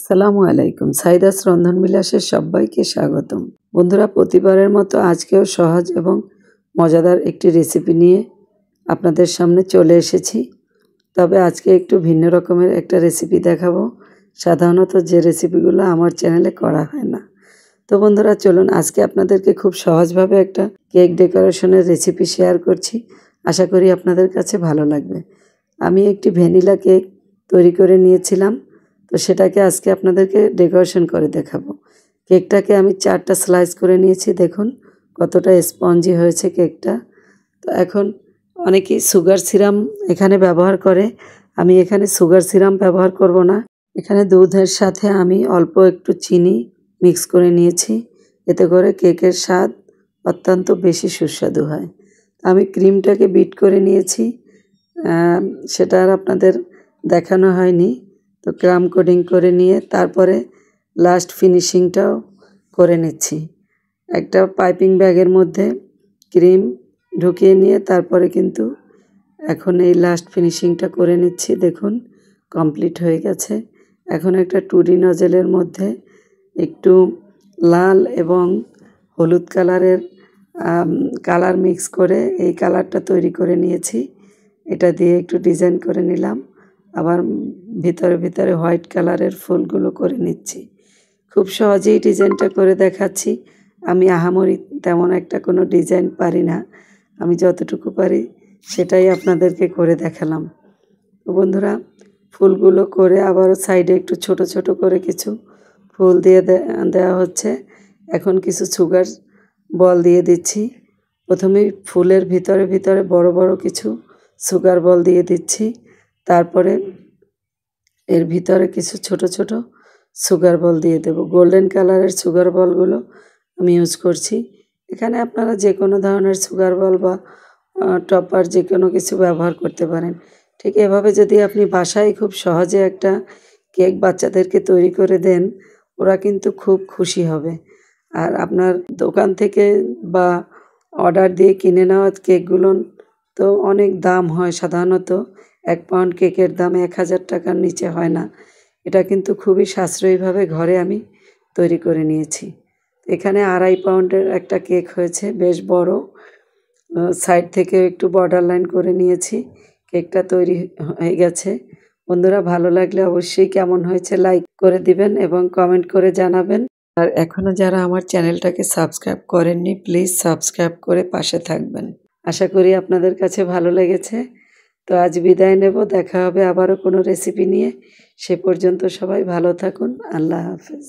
আসসালামু আলাইকুম। সাইদাস রন্ধন বিলাসে সবাইকে স্বাগতম। বন্ধুরা, প্রতিবারের মতো আজকেও সহজ এবং মজাদার একটি রেসিপি নিয়ে আপনাদের সামনে চলে এসেছি। তবে আজকে একটু ভিন্ন রকমের একটা রেসিপি দেখাবো। সাধারণত যে রেসিপিগুলো আমার চ্যানেলে করা হয় না। তো বন্ধুরা, চলুন আজকে আপনাদেরকে খুব সহজভাবে একটা কেক ডেকোরেশনের রেসিপি শেয়ার করছি। আশা করি আপনাদের কাছে ভালো লাগবে। আমি একটি ভ্যানিলা কেক তৈরি করে নিয়েছিলাম, তো সেটাকে আজকে আপনাদেরকে ডেকোরেশন করে দেখাবো। কেকটাকে আমি 4টা স্লাইস করে নিয়েছি। দেখুন কতটা স্পঞ্জি হয়েছে কেকটা। তো এখন অনেকেই সুগার সিরাম এখানে ব্যবহার করে, আমি এখানে সুগার সিরাম ব্যবহার করব না। এখানে দুধের সাথে আমি অল্প একটু চিনি মিক্স করে নিয়েছি, এতে করে কেকের স্বাদ অত্যন্ত বেশি সুস্বাদু হয়। আমি ক্রিমটাকে বিট করে নিয়েছি, সেটা আর আপনাদের দেখানো হয়নি। তো ক্রাম কোডিং করে নিয়ে তারপরে লাস্ট ফিনিশিংটাও করে নিচ্ছি। একটা পাইপিং ব্যাগের মধ্যে ক্রিম ঢুকিয়ে নিয়ে তারপরে কিন্তু এখন এই লাস্ট ফিনিশিংটা করে নিচ্ছি। দেখুন কমপ্লিট হয়ে গেছে। এখন একটা টুডি নজেলের মধ্যে একটু লাল এবং হলুদ কালারের কালার মিক্স করে এই কালারটা তৈরি করে নিয়েছি। এটা দিয়ে একটু ডিজাইন করে নিলাম, আবার ভিতরে ভিতরে হোয়াইট কালারের ফুলগুলো করে নিচ্ছি। খুব সহজেই ডিজাইনটা করে দেখাচ্ছি। আমি আহামরি তেমন একটা কোনো ডিজাইন পারি না, আমি যতটুকু পারি সেটাই আপনাদেরকে করে দেখালাম। তো বন্ধুরা, ফুলগুলো করে আবারও সাইডে একটু ছোট ছোট করে কিছু ফুল দিয়ে দেওয়া হচ্ছে। এখন কিছু সুগার বল দিয়ে দিচ্ছি। প্রথমেই ফুলের ভিতরে ভিতরে বড় বড় কিছু সুগার বল দিয়ে দিচ্ছি, তারপরে এর ভিতরে কিছু ছোট ছোট সুগার বল দিয়ে দেব। গোল্ডেন কালারের সুগার বলগুলো আমি ইউজ করছি। এখানে আপনারা যে কোনো ধরনের সুগার বল বা টপার যে কোনো কিছু ব্যবহার করতে পারেন। ঠিক এভাবে যদি আপনি বাসায় খুব সহজে একটা কেক বাচ্চাদেরকে তৈরি করে দেন, ওরা কিন্তু খুব খুশি হবে। আর আপনার দোকান থেকে বা অর্ডার দিয়ে কিনে নেওয়া কেকগুলো তো অনেক দাম হয়। সাধারণত 1 পাউন্ড কেকের দাম 1000 টাকার নিচে হয় না। এটা কিন্তু খুবই সাশ্রয়ীভাবে ঘরে আমি তৈরি করে নিয়েছি। এখানে 2.5 পাউন্ডের একটা কেক হয়েছে, বেশ বড়। সাইড থেকে একটু বর্ডার লাইন করে নিয়েছি। কেকটা তৈরি হয়ে গেছে। বন্ধুরা, ভালো লাগলে অবশ্যই কেমন হয়েছে লাইক করে দিবেন এবং কমেন্ট করে জানাবেন। আর এখনও যারা আমার চ্যানেলটাকে সাবস্ক্রাইব করেননি, প্লিজ সাবস্ক্রাইব করে পাশে থাকবেন। আশা করি আপনাদের কাছে ভালো লেগেছে। তো আজ বিদায় নেব, দেখা হবে আবারও কোনো রেসিপি নিয়ে। সে পর্যন্ত সবাই ভালো থাকুন। আল্লাহ হাফেজ।